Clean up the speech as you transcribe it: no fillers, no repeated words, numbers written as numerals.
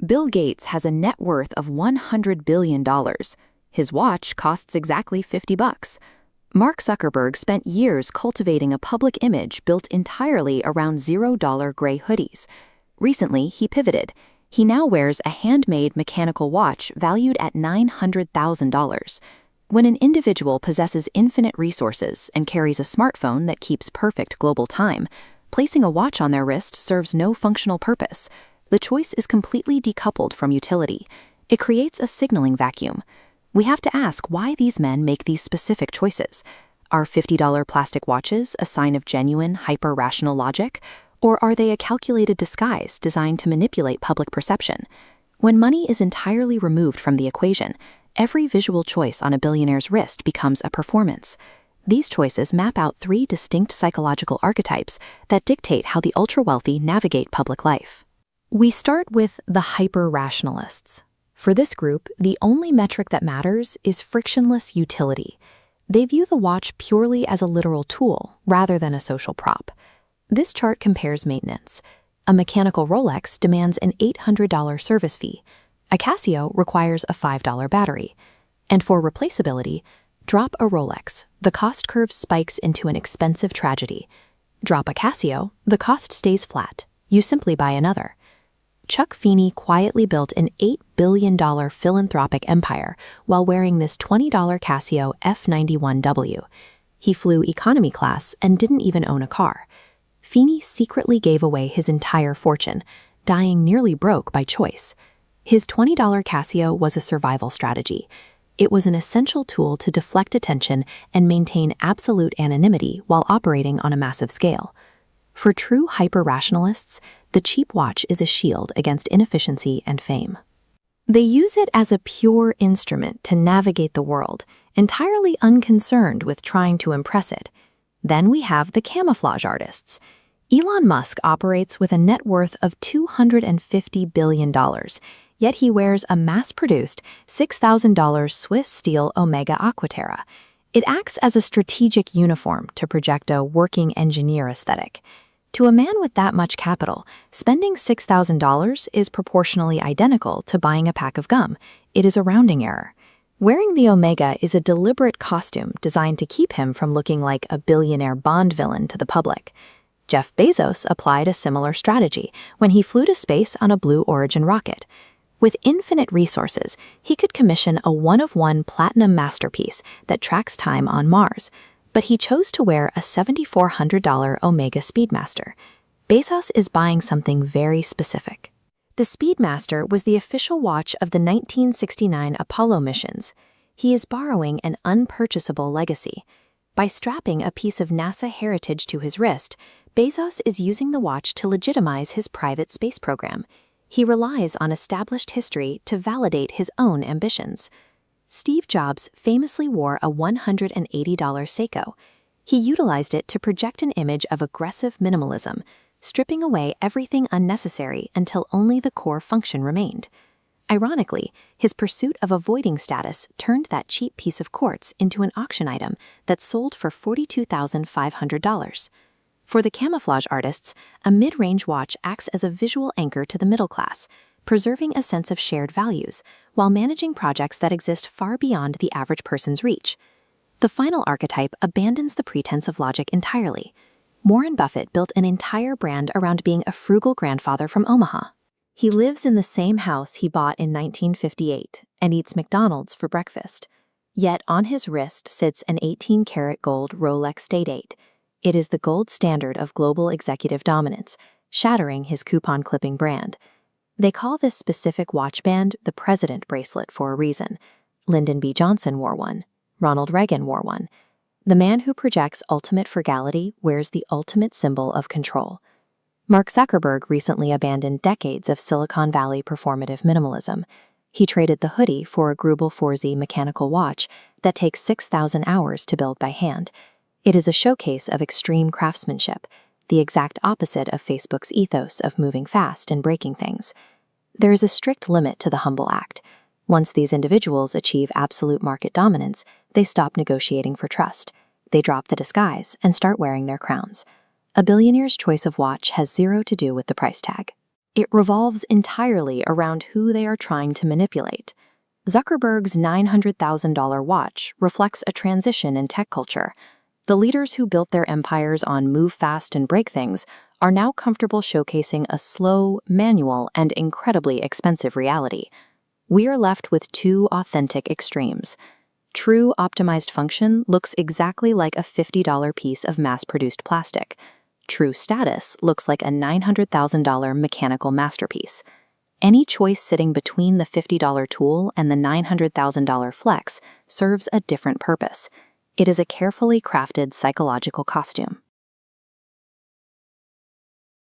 Bill Gates has a net worth of $100 billion. His watch costs exactly $50. Mark Zuckerberg spent years cultivating a public image built entirely around $0 gray hoodies. Recently, he pivoted. He now wears a handmade mechanical watch valued at $900,000. When an individual possesses infinite resources and carries a smartphone that keeps perfect global time, placing a watch on their wrist serves no functional purpose. The choice is completely decoupled from utility. It creates a signaling vacuum. We have to ask why these men make these specific choices. Are $50 plastic watches a sign of genuine, hyper-rational logic? Or are they a calculated disguise designed to manipulate public perception? When money is entirely removed from the equation, every visual choice on a billionaire's wrist becomes a performance. These choices map out three distinct psychological archetypes that dictate how the ultra-wealthy navigate public life. We start with the hyper-rationalists. For this group, the only metric that matters is frictionless utility. They view the watch purely as a literal tool rather than a social prop. This chart compares maintenance. A mechanical Rolex demands an $800 service fee. A Casio requires a $5 battery. And for replaceability, drop a Rolex, the cost curve spikes into an expensive tragedy. Drop a Casio, the cost stays flat. You simply buy another. Chuck Feeney quietly built an $8 billion philanthropic empire while wearing this $20 Casio F91W. He flew economy class and didn't even own a car. Feeney secretly gave away his entire fortune, dying nearly broke by choice. His $20 Casio was a survival strategy. It was an essential tool to deflect attention and maintain absolute anonymity while operating on a massive scale. For true hyper-rationalists, the cheap watch is a shield against inefficiency and fame. They use it as a pure instrument to navigate the world, entirely unconcerned with trying to impress it. Then we have the camouflage artists. Elon Musk operates with a net worth of $250 billion, yet he wears a mass-produced $6,000 Swiss steel Omega Aquaterra. It acts as a strategic uniform to project a working engineer aesthetic. To a man with that much capital, spending $6,000 is proportionally identical to buying a pack of gum. It is a rounding error. Wearing the Omega is a deliberate costume designed to keep him from looking like a billionaire Bond villain to the public. Jeff Bezos applied a similar strategy when he flew to space on a Blue Origin rocket. With infinite resources, he could commission a one-of-one platinum masterpiece that tracks time on Mars. But he chose to wear a $7,400 Omega Speedmaster. Bezos is buying something very specific. The Speedmaster was the official watch of the 1969 Apollo missions. He is borrowing an unpurchasable legacy. By strapping a piece of NASA heritage to his wrist, Bezos is using the watch to legitimize his private space program. He relies on established history to validate his own ambitions. Steve Jobs famously wore a $180 Seiko. He utilized it to project an image of aggressive minimalism, stripping away everything unnecessary until only the core function remained. Ironically, his pursuit of avoiding status turned that cheap piece of quartz into an auction item that sold for $42,500. For the camouflage artists, a mid-range watch acts as a visual anchor to the middle class, preserving a sense of shared values while managing projects that exist far beyond the average person's reach. The final archetype abandons the pretense of logic entirely. Warren Buffett built an entire brand around being a frugal grandfather from Omaha. He lives in the same house he bought in 1958 and eats McDonald's for breakfast. Yet on his wrist sits an 18-karat gold Rolex Day-Date. It is the gold standard of global executive dominance, shattering his coupon-clipping brand. They call this specific watch band the President bracelet for a reason. Lyndon B. Johnson wore one. Ronald Reagan wore one. The man who projects ultimate frugality wears the ultimate symbol of control. Mark Zuckerberg recently abandoned decades of Silicon Valley performative minimalism. He traded the hoodie for a Grubel 4Z mechanical watch that takes 6,000 hours to build by hand. It is a showcase of extreme craftsmanship, the exact opposite of Facebook's ethos of moving fast and breaking things. There is a strict limit to the humble act. Once these individuals achieve absolute market dominance, they stop negotiating for trust. They drop the disguise and start wearing their crowns. A billionaire's choice of watch has zero to do with the price tag. It revolves entirely around who they are trying to manipulate. Zuckerberg's $900,000 watch reflects a transition in tech culture. The leaders who built their empires on move fast and break things are now comfortable showcasing a slow, manual, and incredibly expensive reality. We are left with two authentic extremes. True optimized function looks exactly like a $50 piece of mass-produced plastic. True status looks like a $900,000 mechanical masterpiece. Any choice sitting between the $50 tool and the $900,000 flex serves a different purpose. It is a carefully crafted psychological costume.